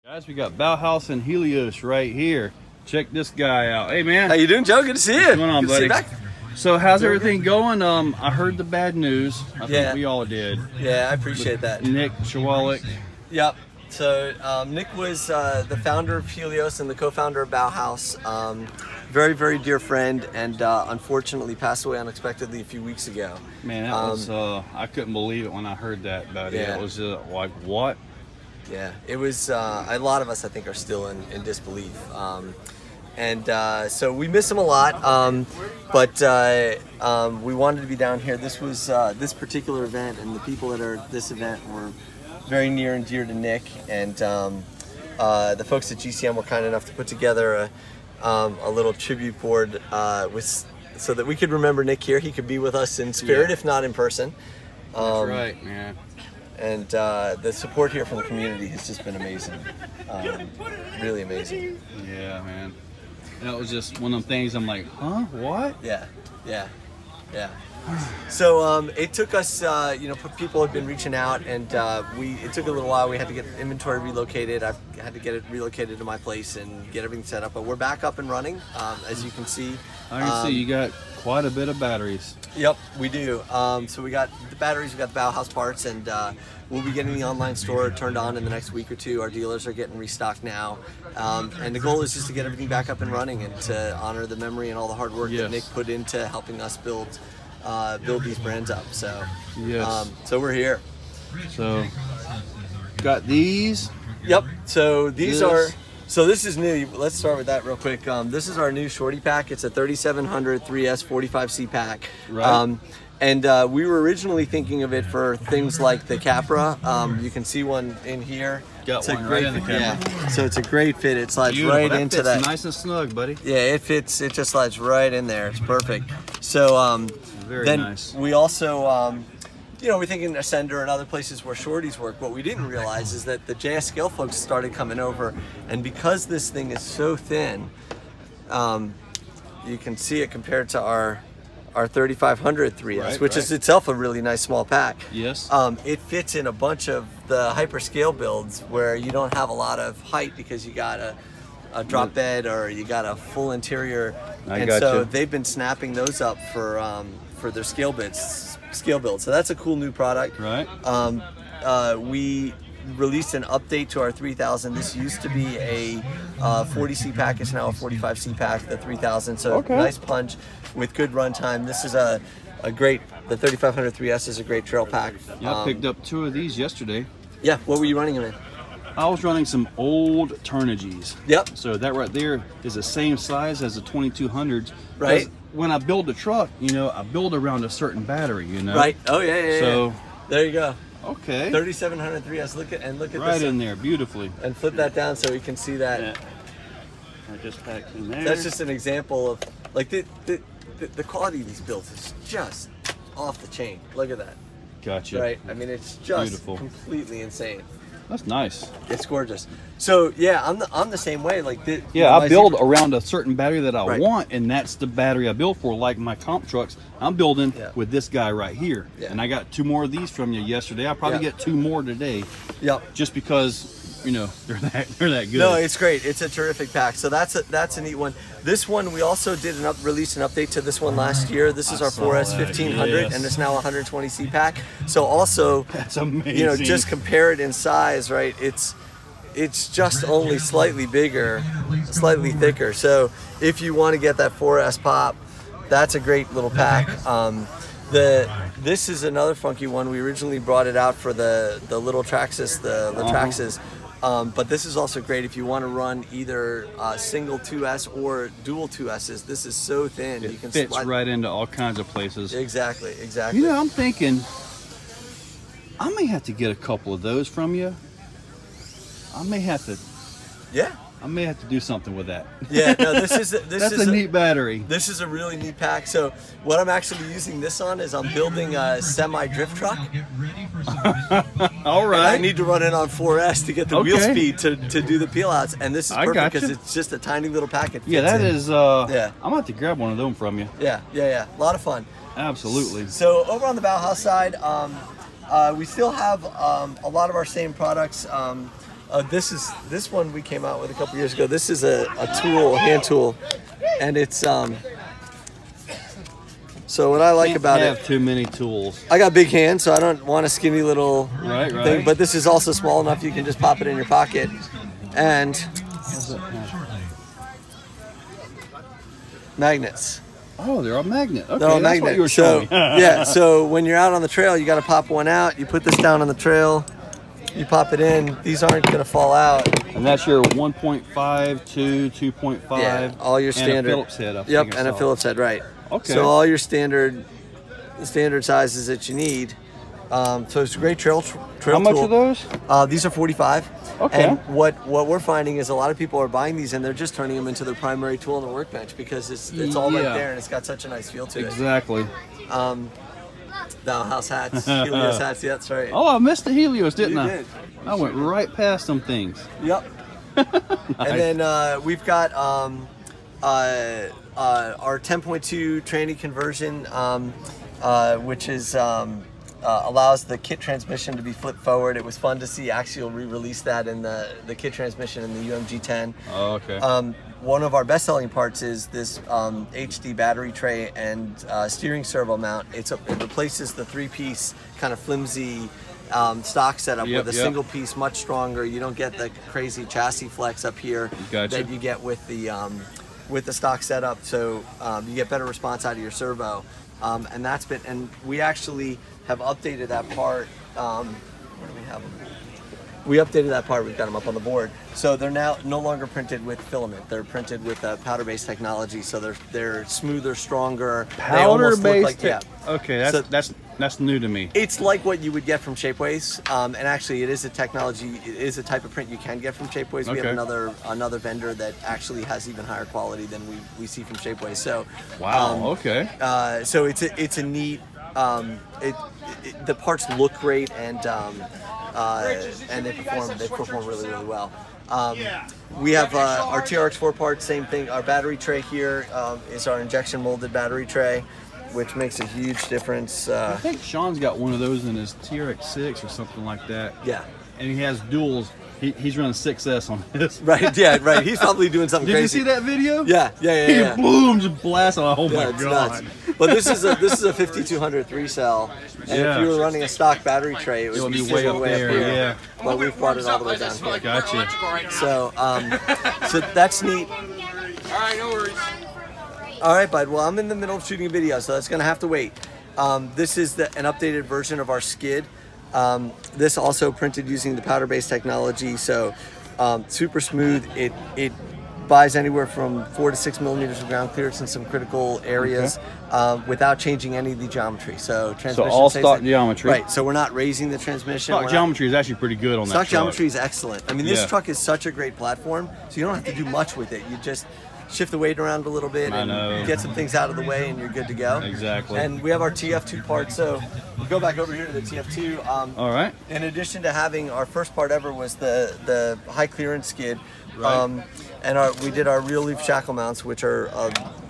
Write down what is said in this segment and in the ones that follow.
Guys, we got Bowhouse and Helios right here. Check this guy out. Hey, man. How you doing, Joe? Good to see you. What's going on, buddy? Good to see you back. So, how's everything going? I heard the bad news. I think we all did. Yeah, I appreciate that. Nick Chwalik. Yep. So, Nick was the founder of Helios and the co-founder of Bowhouse. Very, very dear friend, and unfortunately passed away unexpectedly a few weeks ago. Man, that was, I couldn't believe it when I heard that about it. It was like, what? Yeah, it was, a lot of us, I think, are still in disbelief. So we miss him a lot, but we wanted to be down here. This was, this particular event, and the people that are at this event were very near and dear to Nick, and the folks at GCM were kind enough to put together a little tribute board so that we could remember Nick here. He could be with us in spirit, if not in person. That's right, man. And the support here from the community has just been amazing, really amazing. Yeah, man. That was just one of them things I'm like, huh, what? Yeah. So it took us, people have been reaching out, and it took a little while. We had to get inventory relocated. I had to get it relocated to my place and get everything set up. But we're back up and running, as you can see. I can see you got quite a bit of batteries. Yep, we do. So we got the batteries, we got the Bowhouse parts, and we'll be getting the online store turned on in the next week or two. Our dealers are getting restocked now. And the goal is just to get everything back up and running and to honor the memory and all the hard work that Nick put into helping us build these brands up. So, so we're here. So, got these. Yep. So these are. So this is new. Let's start with that real quick. This is our new Shorty Pack. It's a 3700 3S 45C pack. Right. And we were originally thinking of it for things like the Capra. You can see one in here. Got one right in the camera. Yeah. So it's a great fit. It slides right into that. Nice and snug, buddy. Yeah, it fits. It just slides right in there. It's perfect. So very nice. We also. We're thinking Ascender and other places where Shorties work. What we didn't realize is that the JS Scale folks started coming over, and because this thing is so thin, you can see it compared to our 3500 3S, which is itself a really nice small pack. Yes. It fits in a bunch of the hyperscale builds where you don't have a lot of height because you got a drop bed or you got a full interior, so they've been snapping those up for their scale build. So that's a cool new product. Right. We released an update to our 3000. This used to be a 40C pack. It's now a 45C pack, the 3000. So nice punch with good runtime. This is a great, the 3500 3S is a great trail pack. Yeah, I picked up 2 of these yesterday. Yeah, what were you running them in? I was running some old Turnigies. Yep. So that right there is the same size as the 2200s. Right. When I build a truck, I build around a certain battery, Right. Oh yeah. So there you go. Okay. 3700 3S. Look at this. Right in there, beautifully. And flip that down so we can see that. Yeah. I just packed in there. That's just an example of like the quality of these builds is just off the chain. Look at that. Gotcha. Right. I mean, it's just beautiful. Completely insane. That's nice. It's gorgeous. So yeah, I'm the same way. Like I build around a certain battery that I want, and that's the battery I build for. Like my comp trucks, I'm building with this guy right here, and I got 2 more of these from you yesterday. I'll probably get 2 more today. Yep. Just because they're that good. No, it's great. It's a terrific pack. So that's a neat one. This one we also did release an update to this one last year. This is our 4S 1500, and it's now a 120C pack. So also, that's amazing. Just compare it in size, right? It's just only slightly bigger, slightly thicker. So if you want to get that 4S pop, that's a great little pack. This is another funky one. We originally brought it out for the little Traxxas, the Traxxas. But this is also great if you want to run either single 2S or dual 2Ss. This is so thin. You can fits right into all kinds of places. Exactly. I'm thinking I may have to get a couple of those from you. I may have to. Yeah. I may have to do something with that. Yeah, no, that's a neat battery. This is a really neat pack. So what I'm actually using this on is I'm building a semi-drift truck. All right. And I need to run it on 4S to get the wheel speed to do the peel outs. And this is perfect because it's just a tiny little packet. Yeah, that is, I'm going to have to grab one of them from you. Yeah. A lot of fun. Absolutely. So over on the Bowhouse side, we still have a lot of our same products. This one we came out with a couple years ago. This is a tool, hand tool, and it's so what I like about it. Have too many tools. I got big hands, so I don't want a skinny little thing. But this is also small enough you can just pop it in your pocket, and magnets. Oh, they're a magnet. Okay, they're all that's what you were showing. Yeah, so when you're out on the trail, you got to pop one out. You put this down on the trail. You pop it in. These aren't going to fall out. And that's your 1.5 to 2.5. Yeah, all your standard. And a Phillips head. Yep, and a Phillips head, right. Okay. So all your standard sizes that you need. So it's a great trail tool. How much are those? These are 45. Okay. And what we're finding is a lot of people are buying these and they're just turning them into their primary tool on the workbench because it's all right there and it's got such a nice feel to it. Exactly. Bowhouse hats, Helios hats, yeah, that's right. Oh, I missed the Helios, didn't I? Did. I went right past some things. Yep. Nice. And then we've got our 10.2 tranny conversion, which is allows the kit transmission to be flipped forward. It was fun to see Axial re-release that in the kit transmission in the UMG 10. Oh, okay. One of our best-selling parts is this HD battery tray and steering servo mount. It replaces the three-piece kind of flimsy stock setup with a single piece, much stronger. You don't get the crazy chassis flex up here that you get with the stock setup. So you get better response out of your servo, and we actually have updated that part. Where do we have them? We updated that part. We've got them up on the board. So they're now no longer printed with filament. They're printed with powder-based technology. So they're smoother, stronger. Powder-based. Okay, that's new to me. It's like what you would get from Shapeways, and actually, it is a technology. It is a type of print you can get from Shapeways. We have another vendor that actually has even higher quality than we see from Shapeways. So wow. Okay. So it's a neat. The parts look great and they perform really well. We have our TRX4 parts, same thing. Our battery tray here is our injection molded battery tray, which makes a huge difference. I think Sean's got one of those in his TRX6 or something like that. Yeah. And he has duals. He's running 6S on this. Right, yeah, right. He's probably doing something crazy. Did you see that video? Yeah. He boom, just blast on. Oh my god. Nuts. But this is a 5200 3-cell, and if you were running a stock battery tray, it would be way up there. Yeah. But we've brought it all the way down here. Gotcha. So, so that's neat. All right, no worries. All right, bud. Well, I'm in the middle of shooting a video, so that's gonna have to wait. This is an updated version of our skid. This also printed using the powder-based technology, so super smooth. It buys anywhere from 4 to 6 millimeters of ground clearance in some critical areas without changing any of the geometry. So transmission. So all stock geometry. Right. So we're not raising the transmission. Stock geometry is actually pretty good on that truck. Stock geometry is excellent. I mean, this truck is such a great platform, so you don't have to do much with it. You just shift the weight around a little bit and get some things out of the way and you're good to go. Exactly. And we have our Tf2 parts, so we'll go back over here to the Tf2. All right. In addition to having our first part ever was the high clearance skid, and we did our real leaf shackle mounts, which are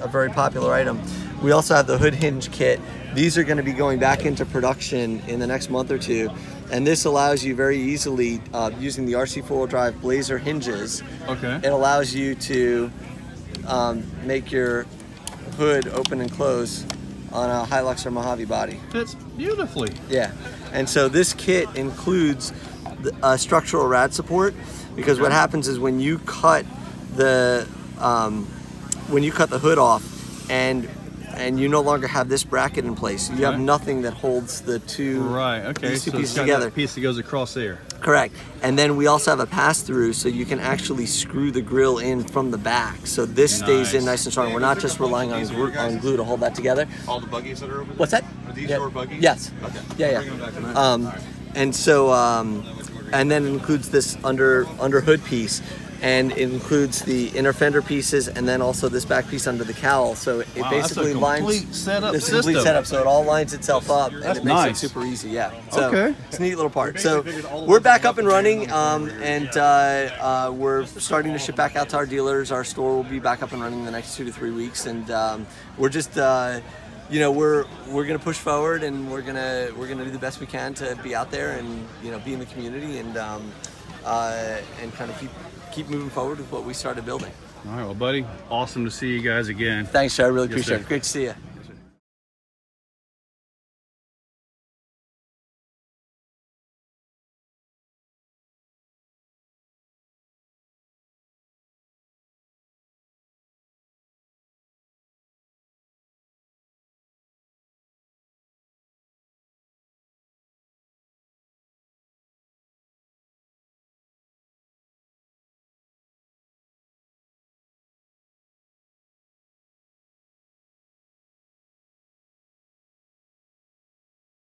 a very popular item. We also have the hood hinge kit. These are going to be going back into production in the next month or two. And this allows you very easily, using the RC 4-wheel drive Blazer hinges, it allows you to make your hood open and close on a Hilux or Mojave body. Fits beautifully. Yeah, and so this kit includes structural rad support, because what happens is when you cut the hood off and you no longer have this bracket in place, you have nothing that holds the two these two pieces together. That piece that goes across there. Correct. And then we also have a pass-through, so you can actually screw the grill in from the back. So this stays in nice and strong. We're not just relying on glue to hold that together. All the buggies that are over there? What's that? Are these your buggies? Yes. Okay. Yeah. And so, and then it includes this under hood piece. And it includes the inner fender pieces and then also this back piece under the cowl. So it basically lines. It's a complete setup, so it all lines itself up and it makes it super easy. Yeah. So it's a neat little part. So we're back up and running, and we're starting to ship back out to our dealers. Our store will be back up and running in the next 2 to 3 weeks, and we're just. You know, we're gonna push forward, and we're gonna do the best we can to be out there and be in the community, and and kind of keep moving forward with what we started building. All right, well, buddy, awesome to see you guys again. Thanks, Joe. I really Yes, appreciate sir. it. Great to see you.